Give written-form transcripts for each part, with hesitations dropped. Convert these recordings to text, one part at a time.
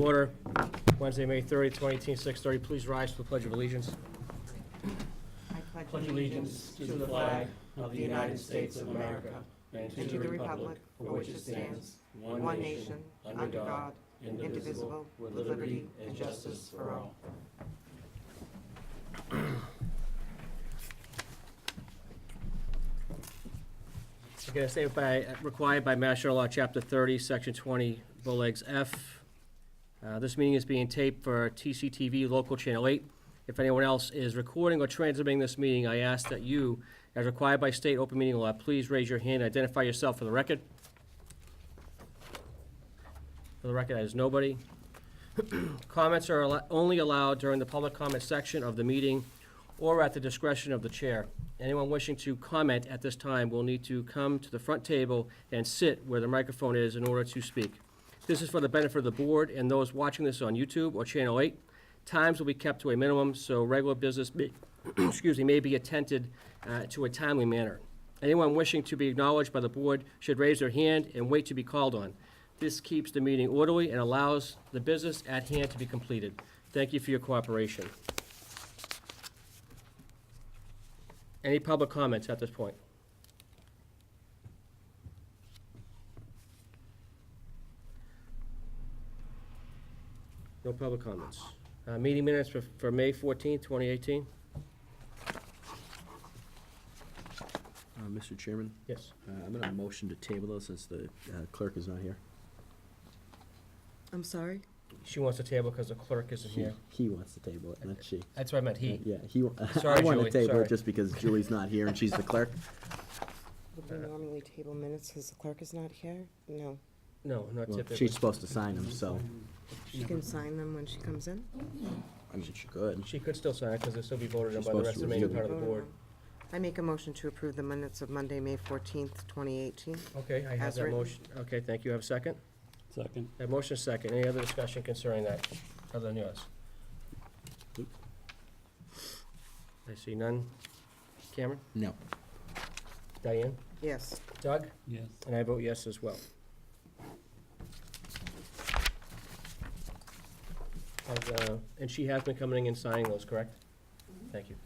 order. Wednesday, May 30th, 2018, 6:30. Please rise for the Pledge of Allegiance. I pledge allegiance to the flag of the United States of America and to the republic for which it stands, one nation, under God, indivisible, with liberty and justice for all. Again, as stated required by Mass General Law, Chapter 30, Section 20, Bulllegs F. This meeting is being taped for TCTV Local Channel 8. If anyone else is recording or transmitting this meeting, I ask that you, as required by state open meeting law, please raise your hand and identify yourself for the record. For the record, that is nobody. Comments are only allowed during the public comment section of the meeting or at the discretion of the chair. Anyone wishing to comment at this time will need to come to the front table and sit where the microphone is in order to speak. This is for the benefit of the board and those watching this on YouTube or Channel 8. Times will be kept to a minimum, so regular business may be attended to a timely manner. Anyone wishing to be acknowledged by the board should raise their hand and wait to be called on. This keeps the meeting orderly and allows the business at hand to be completed. Thank you for your cooperation. Any public comments at this point? No public comments. Meeting minutes for May 14th, 2018? Mr. Chairman, Yes. I'm going to motion to table those since the clerk is not here. I'm sorry? She wants to table because the clerk isn't here. He wants to table it, not she. That's what I meant, he. Yeah, Sorry, I want Julie, to table sorry. it just because Julie's not here and she's the clerk. Would we normally table minutes because the clerk is not here? No. No, not Well, typically. she's supposed to sign them, so, She can sign them when she comes in? I mean, she could. She could still sign it because it'll still be voted on She's by the supposed rest of to the remaining review part of the board. I make a motion to approve the minutes of Monday, May 14th, 2018. Okay, I have As that written. motion. Okay, thank you. Have a second? Second. I have motion second. Any other discussion concerning that, other than yours? I see none. Cameron? No. Diane? Yes. Doug? Yes. And I vote yes as well. And she has been coming in and signing those, correct? Thank you.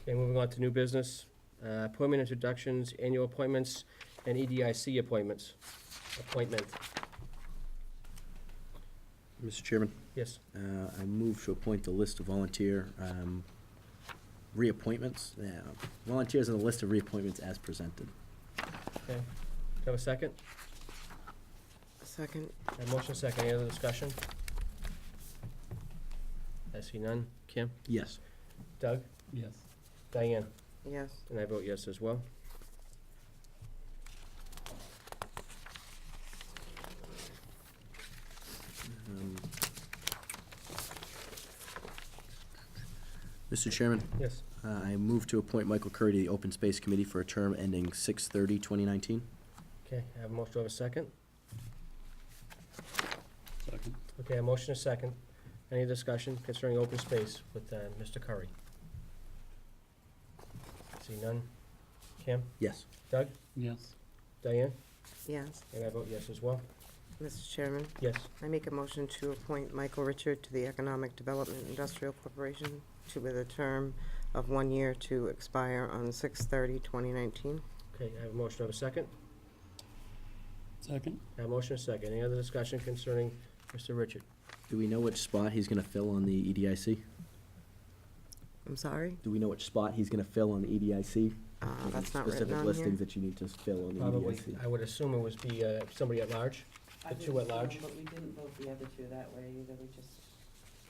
Okay, moving on to new business. Appointment introductions, annual appointments, and EDIC appointments. Appointment. Mr. Chairman, Yes. I move to appoint the list of volunteer reappointments. Volunteers on the list of reappointments as presented. Okay. Do you have a second? Second. I have motion second. Any other discussion? I see none. Kim? Yes. Doug? Yes. Diane? Yes. And I vote yes as well. Mr. Chairman, Yes. I move to appoint Michael Curry to the Open Space Committee for a term ending 6/30/2019. Okay, I have a motion. Do I have a second? Second. Okay, a motion is second. Any discussion concerning open space with Mr. Curry? See none. Kim? Yes. Doug? Yes. Diane? Yes. And I vote yes as well. Mr. Chairman, Yes. I make a motion to appoint Michael Richard to the Economic Development Industrial Corporation with a term of 1 year to expire on 6/30/2019. Okay, I have a motion. Do I have a second? Second. I have a motion is second. Any other discussion concerning Mr. Richard? Do we know which spot he's going to fill on the EDIC? I'm sorry? Do we know which spot he's going to fill on the EDIC? That's not written Specific on listings here. that you need to fill on the Probably, EDIC. I would assume it would be somebody at large. The two at large? But we didn't vote the other two that way either, we just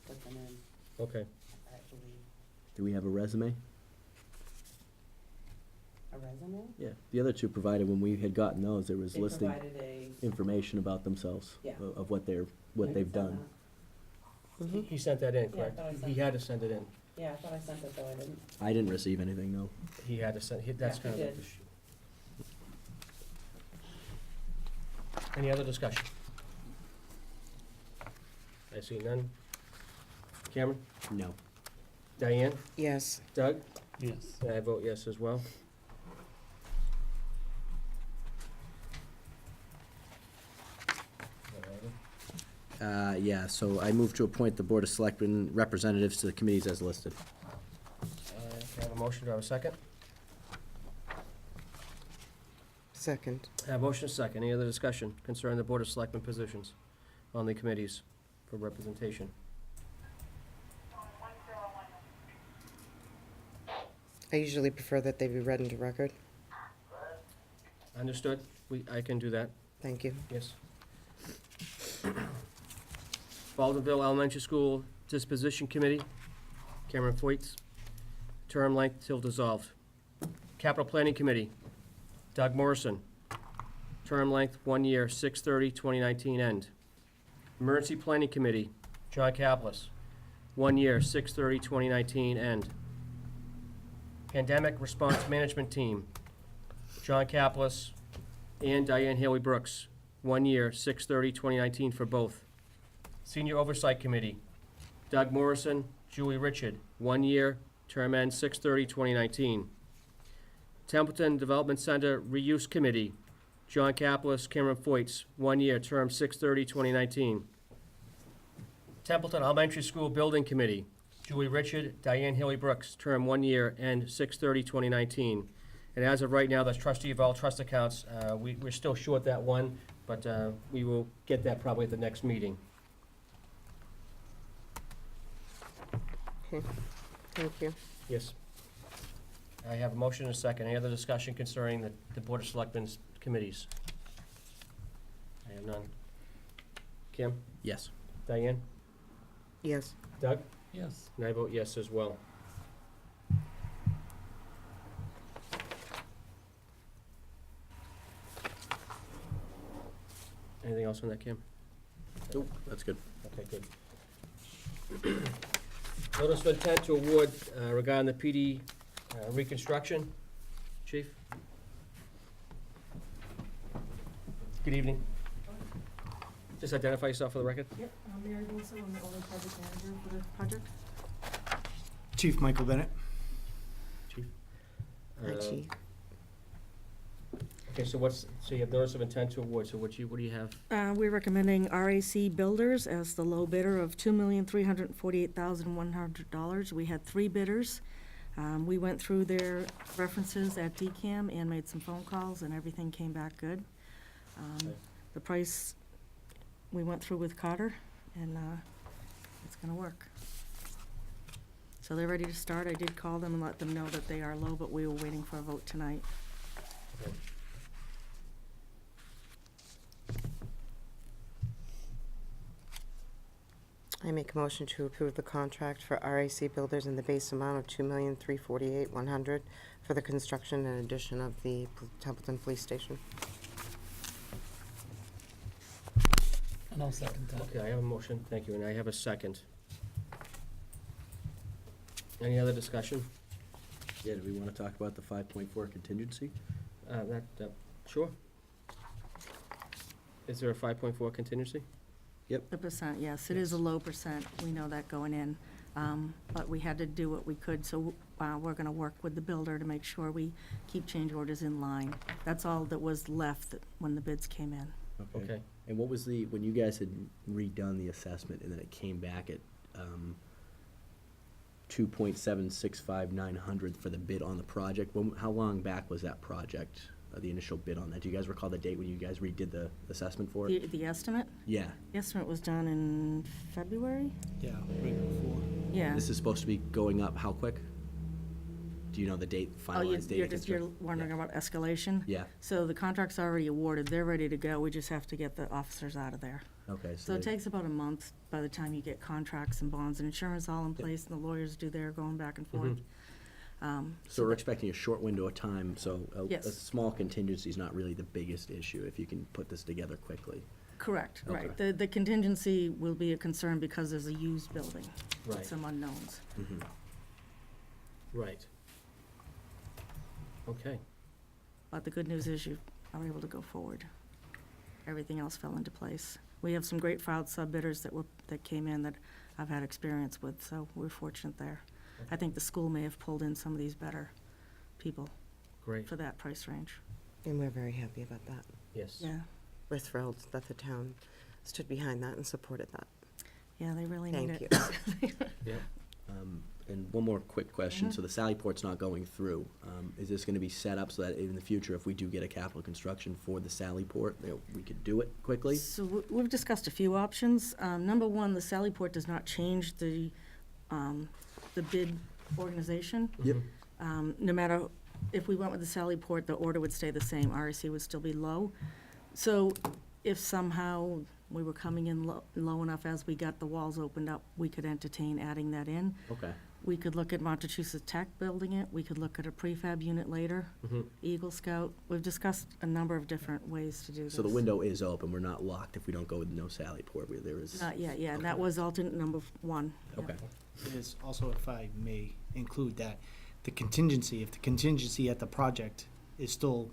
put them in, Okay. I believe. Do we have a resume? A resume? Yeah. The other two provided, when we had gotten those, there was They listing provided a, information about themselves, Yeah. of what they've sent done. Mhm. He sent that in, Yeah, I correct? thought I He sent had to send it in. yeah, I thought I sent it though, I didn't. I didn't receive anything, no. He had to send, that's Yeah, kind he of like did. the Any other discussion? I see none. Cameron? No. Diane? Yes. Doug? Yes. And I vote yes as well. Yeah, so I move to appoint the Board of Selectmen representatives to the committees as listed. Can I have a motion, do I have a second? Second. I have a motion, and a second. Any other discussion concerning the Board of Selectmen positions on the committees for representation? I usually prefer that they be read into record. Understood? I can do that, Thank you. yes. Baldwinville Elementary School Disposition Committee, Cameron Foyt's, term length till dissolved. Capital Planning Committee, Doug Morrison, term length 1 year, 6/30/2019 end. Emergency Planning Committee, John Kaplis, 1 year, 6/30/2019 end. Pandemic Response Management Team, John Kaplis and Diane Haley Brooks, 1 year, 6/30/2019 for both. Senior Oversight Committee, Doug Morrison, Julie Richard, 1 year, term end 6/30/2019. Templeton Development Center Reuse Committee, John Kaplis, Cameron Foyt's, 1 year, term 6/30/2019. Templeton Elementary School Building Committee, Julie Richard, Diane Haley Brooks, term 1 year, end 6/30/2019. And as of right now, that's trustee of all trust accounts. We're still short that one, but we will get that probably at the next meeting. Okay. Thank you. Yes. I have a motion and a second. Any other discussion concerning the Board of Selectmen's committees? I have none. Kim? Yes. Diane? Yes. Doug? Yes. And I vote yes as well. Anything else on that, Kim? Nope, that's good. Okay, good. Notice of intent to award regarding the PD Reconstruction. Chief? Good evening. Just identify yourself for the record. Yep, I'm Mary Wilson, I'm the only project manager for the project. Chief Michael Bennett. Chief? Hi, Chief. Okay, so you have notice of intent to award, so what do you have? We're recommending RAC Builders as the low bidder of $2,348,100. We had 3 bidders. We went through their references at DCAM and made some phone calls, and everything came back good. Okay. The price, we went through with Carter, and it's gonna work. So they're ready to start. I did call them and let them know that they are low, but we were waiting for a vote tonight. Okay. I make a motion to approve the contract for RAC Builders in the base amount of $2,348,100 for the construction and addition of the Templeton Police Station. And I'll second that. Okay, I have a motion, thank you, and I have a second. Any other discussion? Yeah, do we want to talk about the 5.4 contingency? Sure. Is there a 5.4 contingency? The percent, yes, it is a low percent, we know that going in, but we had to do what we could, so we're gonna work with the builder to make sure we keep change orders in line. That's all that was left when the bids came in. Okay. And what was when you guys had redone the assessment and then it came back at 2.765900 for the bid on the project? How long back was that project, the initial bid on that? Do you guys recall the date when you guys redid the assessment for it? The estimate? Yeah. The estimate was done in February? Yeah, right before. Yeah. This is supposed to be going up how quick? Do you know the date, Oh, finalized date? you're wondering about escalation? Yeah, So the contract's already awarded, they're ready to go, we just have to get the officers out of there. okay. So it takes about a month by the time you get contracts and bonds and insurance all in place, and the lawyers do their going back and forth. So we're expecting a short window of time, so a Yes. small contingency is not really the biggest issue if you can put this together quickly. Correct, right. Okay. The contingency will be a concern because there's a used building with Right, some unknowns. right. Okay, But the good news is you are able to go forward. Everything else fell into place. We have some great filed sub-bidders that came in that I've had experience with, so we're fortunate there. I think the school may have pulled in some of these better people Great, for that price range. And we're very happy about that. yes. Yeah, We're thrilled that the town stood behind that and supported that. yeah, they really need Thank it. Yep. And one more quick question. Mhm. So the Sally Port's not going through. Is this gonna be set up so that in the future, if we do get a capital construction for the Sally Port, you know, we could do it quickly? So we've discussed a few options. Number one, the Sally Port does not change the bid organization. Yep. No matter, if we went with the Sally Port, the order would stay the same, REC would still be low. So if somehow we were coming in low enough as we got the walls opened up, we could entertain adding that in. Okay. We could look at Massachusetts Tech building it, we could look at a prefab unit later, Mhm. Eagle Scout. We've discussed a number of different ways to do this. So the window is open. We're not locked if we don't go with no Sally Port. There is. Not yet, yeah, and that was alternate number one. yeah. Okay. There's also, if I may include that, the contingency, if the contingency at the project is still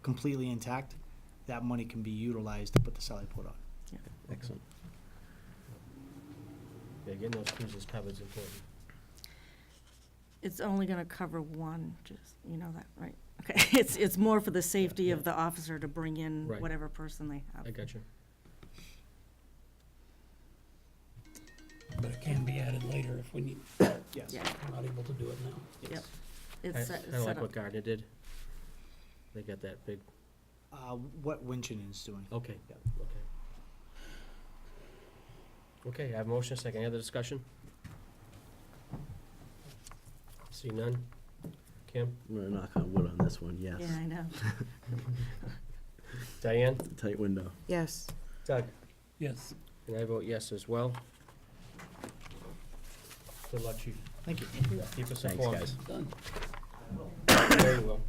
completely intact, that money can be utilized to put the Sally Port on. Excellent. Yeah, getting those cruises covered is important. It's only gonna cover one, just, you know that, right? Okay, it's more for the safety of the officer to bring in Right. whatever person they have. I got you. But it can be added later if we need, Yes. Yeah, we're not able to do it now. yep. It's set Kind of like up. what Gardner did. They got that big, What Winchendon's doing. okay, okay. Okay, I have a motion, a second. Any other discussion? See none? Kim? I'm gonna knock on wood on this one, yes. Yeah, I know. Diane? Tight window. Yes. Doug? Yes, And I vote yes as well. Good luck, chief. Thank you. Keep us Thanks, informed. guys. done. Very well.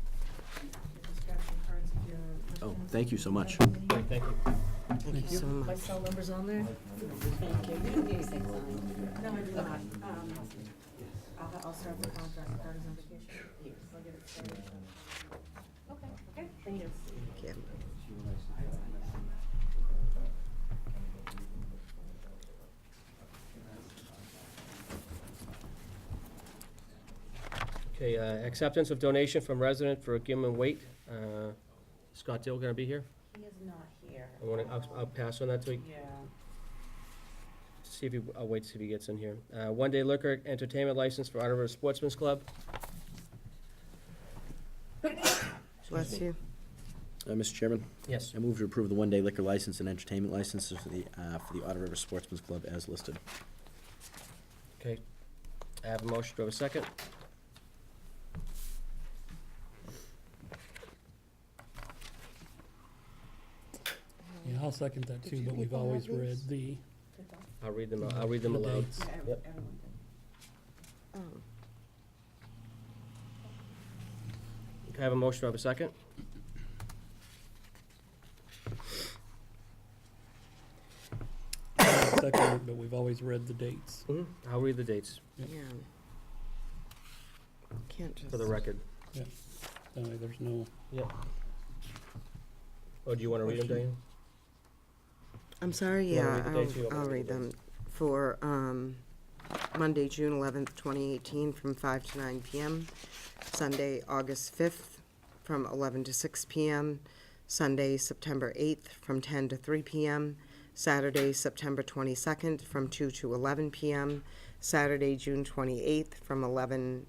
Oh, thank you so much. Great, thank you. Thank you so My much. cell number's on there? No, I do not. I'll start the contract, Carter's on vacation. I'll get it started. Okay, thank you. Thank you. Okay, acceptance of donation from resident for Gilman Waite. Scott Dill gonna be here? He is not here. I'll pass on that to you. Yeah. See if he, I'll wait to see if he gets in here. One-day liquor entertainment license for Honor River Sportsman's Club. Bless you. Mr. Chairman, Yes. I move to approve the one-day liquor license and entertainment licenses for the Otter River Sportsman's Club as listed. Okay. I have a motion. Do I have a second? Yeah, I'll second that too, but we've people have always read these? the. I'll read them the aloud. dates. Yep. Oh. Okay, I have a motion. Do I have a second? I'll second it, but we've always read the dates. I'll read the dates Yeah. Can't just. for the record. That way there's no, Yep. Oh, do you wanna read them, Diane? I'm sorry, You wanna yeah, read the dates or you want me I'll to read read them. For Monday, June 11th, 2018, from 5 to 9 p.m. Sunday, August 5th, from 11 to 6 p.m. Sunday, September 8th, from 10 to 3 p.m. Saturday, September 22nd, from 2 to 11 p.m. Saturday, June 28th, from 11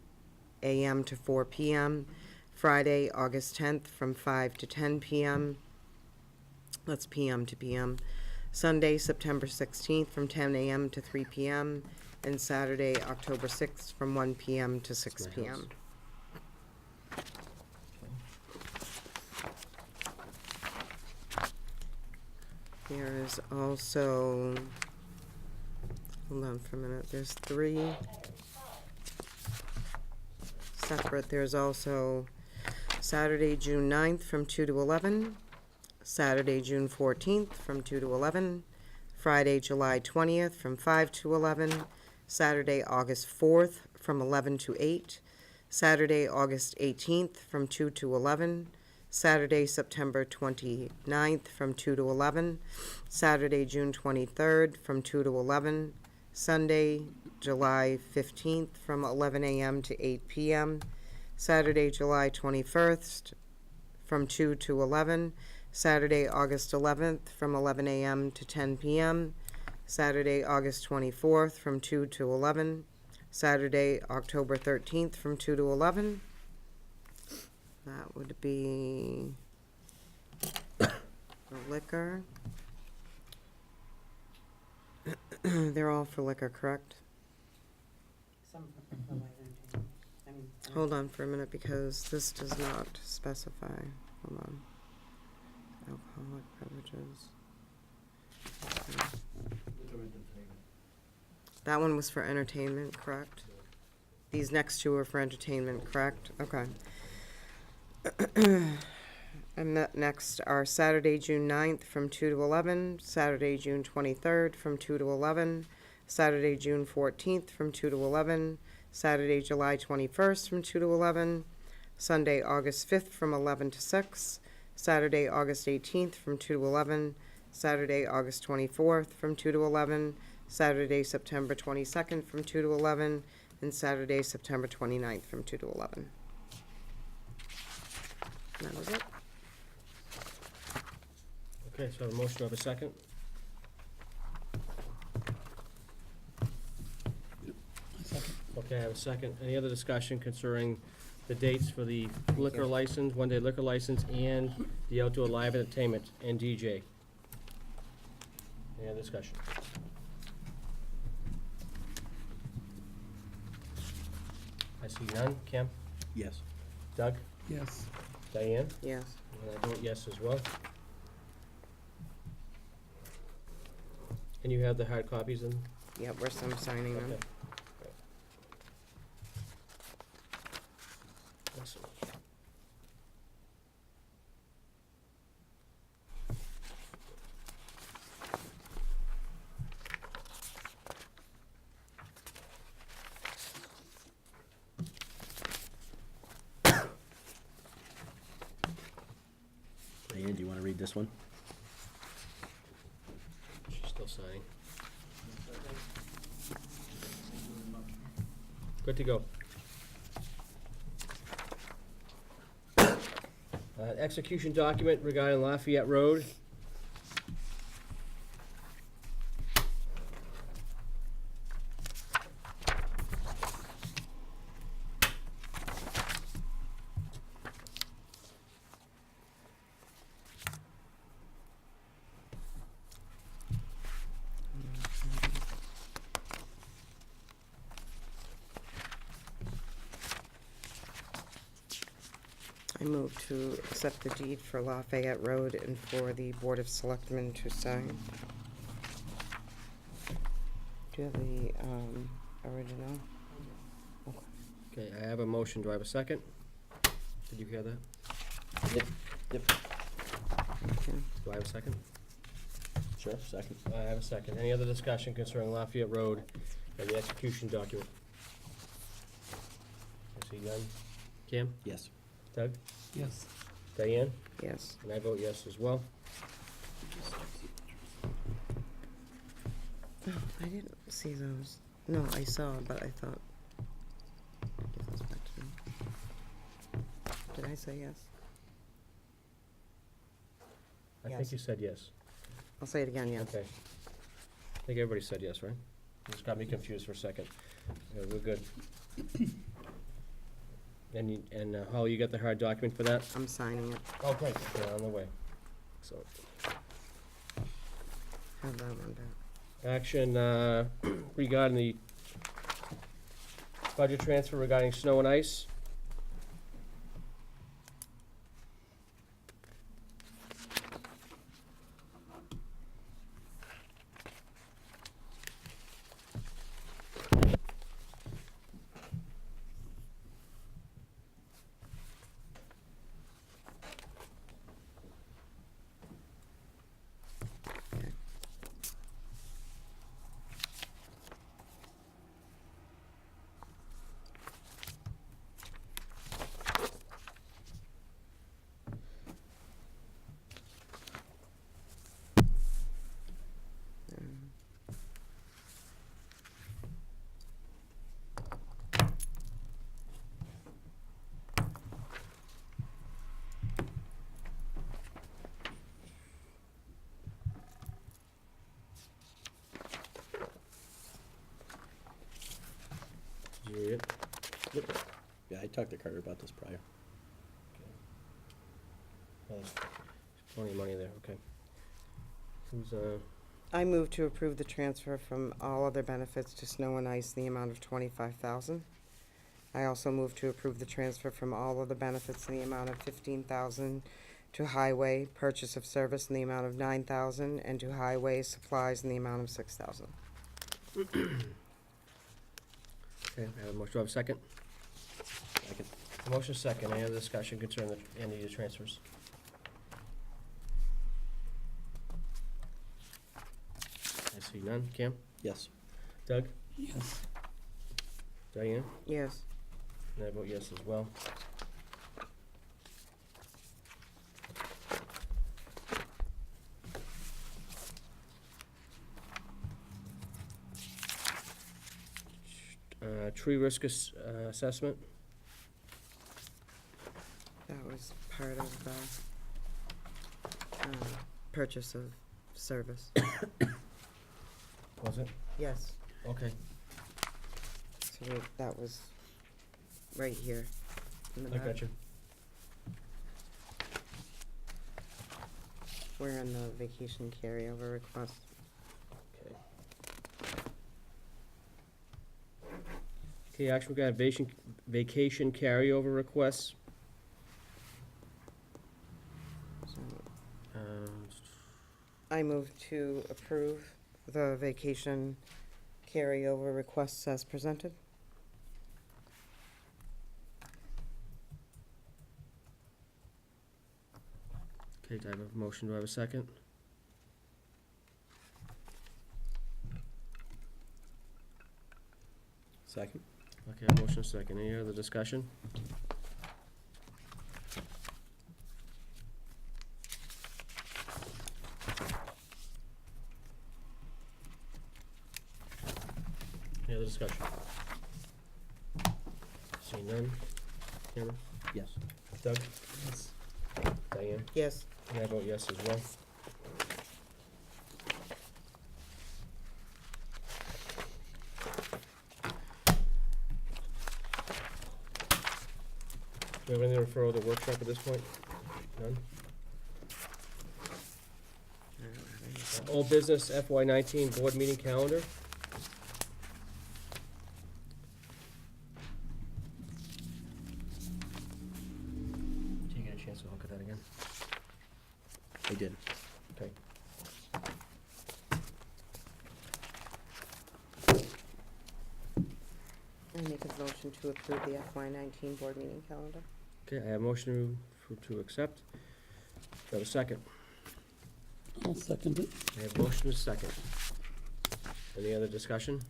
a.m. to 4 p.m. Friday, August 10th, from 5 to 10 p.m. That's p.m. to p.m. Sunday, September 16th, from 10 a.m. to 3 p.m. And Saturday, October 6th, from 1 p.m. to 6 my p.m. house. There is also, hold on for a minute, there's 3 separate. There's also Saturday, June 9th, from 2 to 11, Saturday, June 14th, from 2 to 11, Friday, July 20th, from 5 to 11, Saturday, August 4th, from 11 to 8, Saturday, August 18th, from 2 to 11, Saturday, September 29th, from 2 to 11, Saturday, June 23rd, from 2 to 11, Sunday, July 15th from 11 a.m. to 8 p.m., Saturday, July 21st from 2 to 11, Saturday, August 11th from 11 a.m. to 10 p.m., Saturday, August 24th from 2 to 11, Saturday, October 13th from 2 to 11. That would be the liquor. They're all for liquor, correct? Some for light entertainment. I mean, Hold on for a minute, because this does not specify. Hold on. Alcoholic beverages. That one was for entertainment, correct? These next two are for entertainment, correct? Okay. And that next are Saturday, June 9th from 2 to 11, Saturday, June 23rd from 2 to 11, Saturday, June 14th from 2 to 11, Saturday, July 21st from 2 to 11, Sunday, August 5th from 11 to 6, Saturday, August 18th from 2 to 11, Saturday, August 24th from 2 to 11, Saturday, September 22nd from 2 to 11, and Saturday, September 29th from 2 to 11. That was it. Okay, so I have a motion, do I have a second? Okay, I have a second. Any other discussion concerning the dates for the liquor license, one-day liquor license, and the outdoor live entertainment and DJ? Any other discussion? I see none. Kim? Yes. Doug? Yes. Diane? Yes. And I vote yes as well. And you have the hard copies in? Yep, we're some signing them. Okay. Awesome. Diane, do you want to read this one? She's still signing. Good to go. Execution document regarding Lafayette Road. I move to accept the deed for Lafayette Road and for the Board of Selectmen to sign. Do you have the original? Okay, I have a motion. Do I have a second? Did you hear that? Yep. Okay. Do I have a second? Sure, second. I have a second. Any other discussion concerning Lafayette Road and the execution document? I see none. Kim? Yes. Doug? Yes. Diane? Yes. And I vote yes as well. Oh, I didn't see those. No, I saw, but I thought. Give those back to me. Did I say yes? I think Yes. you said yes. I'll say it again, yes. Okay. I think everybody said yes, right? You just got me confused for a second. Yeah, we're good. And Holly, you got the hard document for that? I'm signing it. Oh, great. Yeah, on the way. So, Have that one back. action regarding the budget transfer regarding snow and ice. Yeah, I talked to Carter about this prior. Well, there's plenty of money there, okay. Who's, I move to approve the transfer from all other benefits to snow and ice in the amount of 25,000. I also move to approve the transfer from all other benefits in the amount of 15,000 to highway purchase of service in the amount of 9,000 and to highway supplies in the amount of 6,000. okay, I have a motion, do I have a second? Second. A motion second, any other discussion concerning any of the transfers? I see none. Cam? Yes. Doug? Yes. Diane? Yes. And I vote yes as well. Tree risk assessment? That was part of the purchase of service. Was it? Yes. Okay. So that was right here in the I back. got you. We're in the vacation carryover request. Okay. Okay, action, we got vacation carryover requests. So Um, I move to approve the vacation carryover requests as presented. Okay, do I have a motion, do I have a second? Second. Okay, a motion second, any other discussion? Any other discussion? Seeing none. Cameron? Yes. Doug? Yes. Diane? Yes. And I vote yes as well. Do we have any referral to workshop at this point? None? Old business FY19 board meeting calendar. Did you get a chance to look at that again? I did. Okay. I make a motion to approve the FY19 board meeting calendar. Okay, I have a motion to accept. Do I have a second? I'll second it. I have a motion and a second. Any other discussion?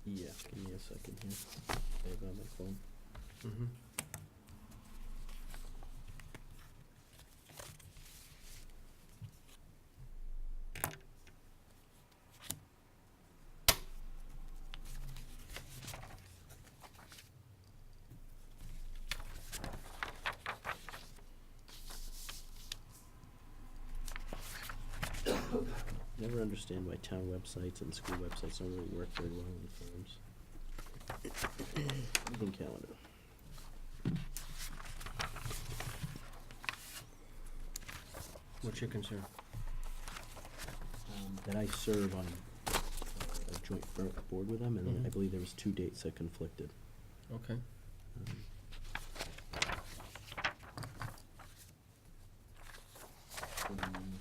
Yeah, give me a second here. I have it on my phone. Mm-hmm. Never understand why town websites and school websites don't really work very well in firms. Meeting calendar. What's your concern? That I serve on a joint board with them, and Mhm. I believe there was 2 dates that conflicted. Okay. Um,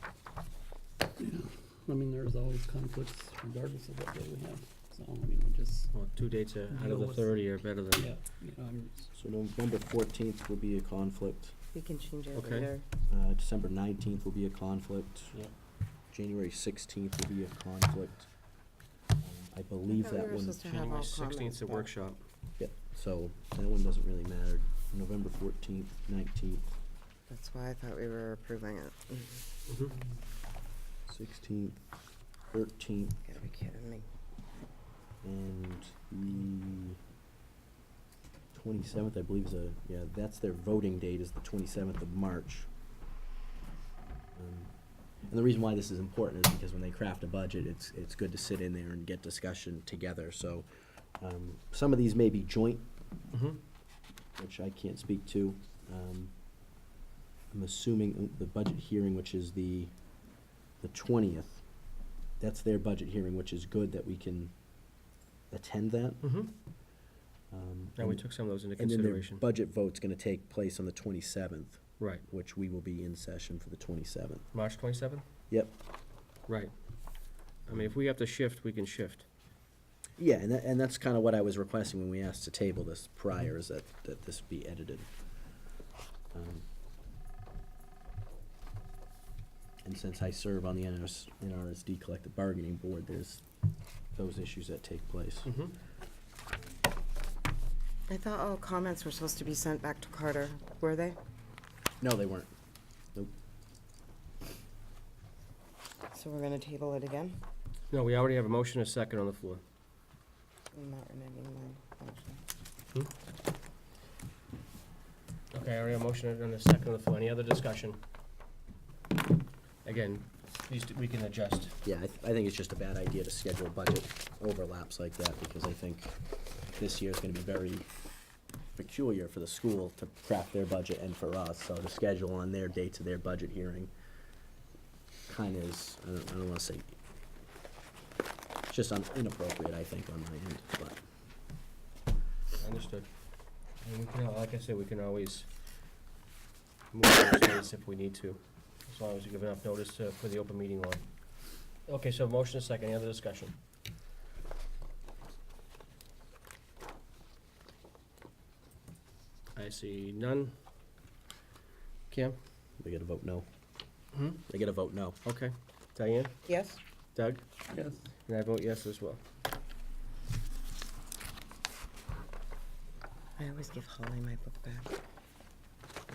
I mean, there's always conflicts regardless of what day we have, so, I mean, we just, Well, 2 dates out Deal of the with- 30 are better than. yeah, you know, I'm, So November 14th will be a conflict. We can change it Okay. later. December 19th will be a conflict. Yep. January 16th will be a conflict. I believe thought we that were one, supposed to have January all 16th comments 's a back. workshop. yeah, so that one doesn't really matter. November 14th, 19th, That's why I thought we were approving it. Mm-hmm. 16th, 13th, Gotta be kidding me. and the 27th, I believe is that's their voting date, is the 27th of March. And the reason why this is important is because when they craft a budget, it's good to sit in there and get discussion together, so some of these may be joint Mhm. which I can't speak to. I'm assuming the budget hearing, which is the 20th, that's their budget hearing, which is good that we can attend that. Mhm. And we and- took some of those into And then their consideration. budget vote's gonna take place on the 27th, Right. which we will be in session for the 27th. March 27th? Yep. Right. I mean, if we have to shift, we can shift. Yeah, and that's kind of what I was requesting when we asked to table this prior, is that this be edited. And since I serve on the NRSD Collective Bargaining Board, there's those issues that take place. Mhm. I thought all comments were supposed to be sent back to Carter. Were they? No, they weren't. Nope. So we're gonna table it again? No, we already have a motion and a second on the floor. I'm not reneging my motion. Okay, I already have a motion and a second on the floor. Any other discussion? Again, we can adjust. Yeah, I think it's just a bad idea to schedule budget overlaps like that, because I think this year's gonna be very peculiar for the school to craft their budget and for us, so to schedule on their dates of their budget hearing kind of is, I don't wanna say, it's just inappropriate, I think, on my end, but. Understood. And we can, like I said, we can always move those dates if we need to, as long as you give enough notice for the open meeting law. Okay, so motion and second. Any other discussion? I see none. Kim? We gotta vote no. Hmm? They gotta vote no. Okay. Diane? Yes? Doug? Yes. And I vote yes as well. I always give Holly my book back.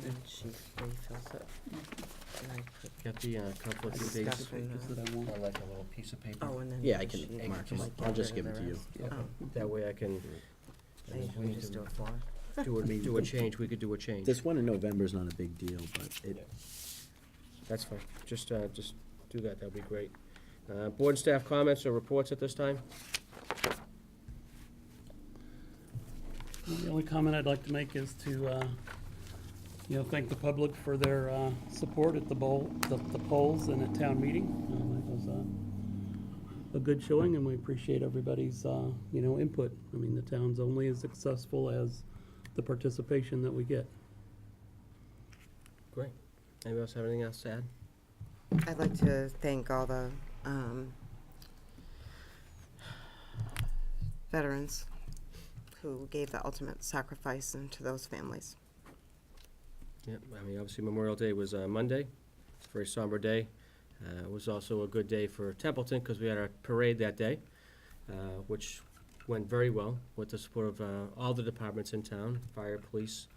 And she refills it. And I put Got the conflict of dates stuff in Just the, that I won't. on like a little piece of paper. oh, and then. Yeah, I she- can mark she them. might I'll get just rid give of them the to you. rest. Yeah. Oh, That way I can so you can just do it for her. do a change. We could do a change. This one in November is not a big deal, but it, That's fine. Just do that. That'd be great. Board and staff comments or reports at this time? The only comment I'd like to make is to, thank the public for their support at the polls and at town meeting. It was a good showing, and we appreciate everybody's, input. I mean, the town's only as successful as the participation that we get. Great. Anybody else have anything else to add? I'd like to thank all the veterans who gave the ultimate sacrifice into those families. Yep, I mean, obviously Memorial Day was Monday. It's a very somber day. It was also a good day for Templeton because we had our parade that day, which went very well with the support of all the departments in town, fire, police.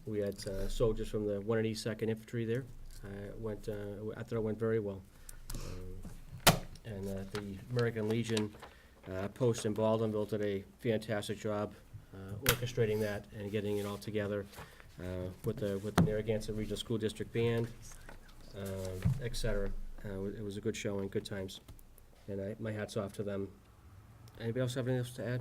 We had soldiers from the 182nd Infantry there. I thought it went very well. And the American Legion post in Baldwinville did a fantastic job orchestrating that and getting it all together with the Narragansett Regional School District Band, et cetera. It was a good showing, good times. And my hat's off to them. Anybody else have anything else to add?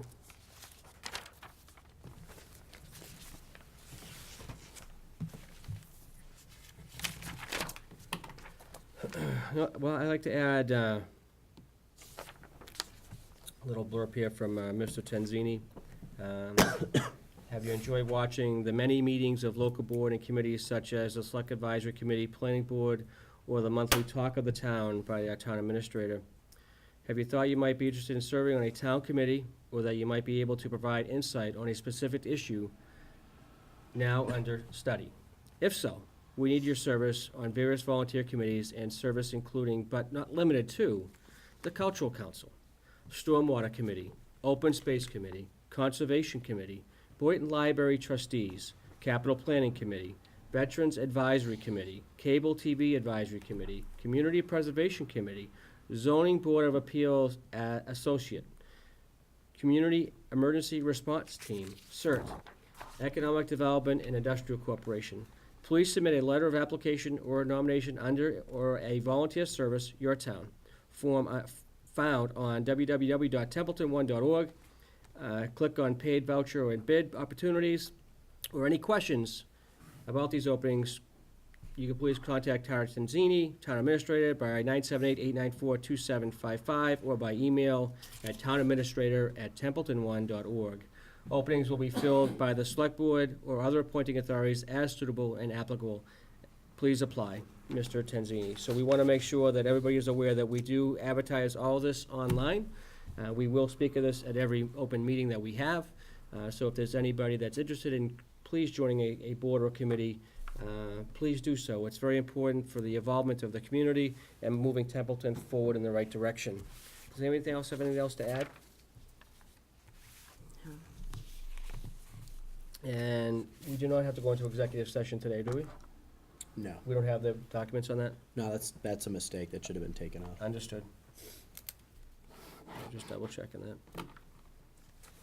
No, well, I'd like to add a little blurb here from Mr. Tenzini. Have you enjoyed watching the many meetings of local board and committees such as the Select Advisory Committee, Planning Board, or the monthly Talk of the Town by our town administrator? Have you thought you might be interested in serving on a town committee, or that you might be able to provide insight on a specific issue now under study? If so, we need your service on various volunteer committees and service including, but not limited to, the Cultural Council, Stormwater Committee, Open Space Committee, Conservation Committee, Boynton Library Trustees, Capital Planning Committee, Veterans Advisory Committee, Cable TV Advisory Committee, Community Preservation Committee, Zoning Board of Appeals Associate, Community Emergency Response Team, CERT, Economic Development and Industrial Corporation. Please submit a letter of application or nomination under or a volunteer service, your town. Form found on www.templeton1.org. Click on paid voucher or bid opportunities, or any questions about these openings, you can please contact Tara Tanzini, Town Administrator, by 978-894-2755, or by email at townadministrator@templeton1.org. Openings will be filled by the Select Board or other appointing authorities as suitable and applicable. Please apply, Mr. Tanzini. So we want to make sure that everybody is aware that we do advertise all this online. We will speak of this at every open meeting that we have. So if there's anybody that's interested in please joining a board or committee, please do so. It's very important for the involvement of the community and moving Templeton forward in the right direction. Does anybody else have anything else to add? And we do not have to go into executive session today, do we? No, We don't have the documents on that? no, that's a mistake. That should have been taken off. Understood. Just double checking that.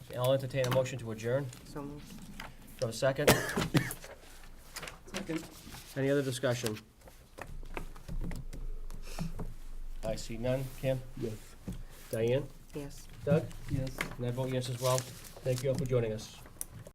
Okay, I'll entertain a motion to adjourn. So moved. Do I have a second? Second. Any other discussion? I see none. Kim? Yes. Diane? Yes. Doug? Yes. And I vote yes as well. Thank you all for joining us.